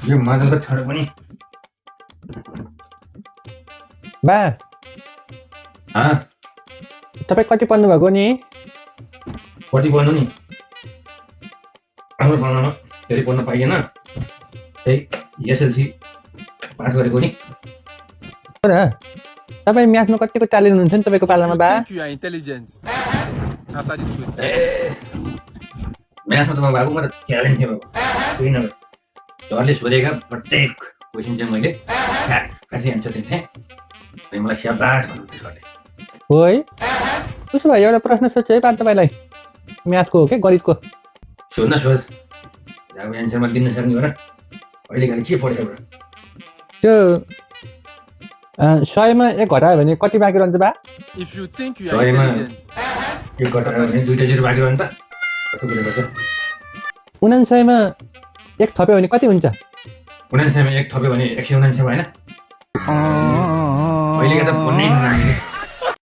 यो मादलको ठाडो पनि बा हाँ तपाईँ कति पढ्नु भएको नि कति पढ्नु नि राम्रो पढ्नमा धेरै पढ्न पाइएन त्यही एसएलसी पास गरेको नि हो र तपाईँ म्याथमा कतिको ट्यालेन्ट हुनुहुन्छ नि तपाईँको पालामा बा You are intelligent. Answer this question. ए म्याथमा त बाबु म त ट्यालेन्ट थिएँ बाबु केही नभए सरले सोधेका प्रत्येक क्वेसन चाहिँ मैले फ्यासी एन्सर दिन्थेँ अनि मलाई स्याबास भन्नुहुन्थ्यो सरले हो है उसो भए एउटा प्रश्न सोध्छु है पा तपाईँलाई म्याथको हो क्या गणितको सोध्न सोध अब एन्सरमा दिन सक्ने हो र अहिलेघरि के पढेको बा त्यो 100मा 1 घटायो भने कति बाँकी रहन्छ बा If you think you are Sorry, man. intelligent, एक घटायो भने दुईटा जिरो बाँकी रहन्छ कस्तो कुरो गर्छ 99मा 1 थप्यो भने कति हुन्छ 99मा 1 थप्यो भने 199 भएन अहिलेका त भन्नै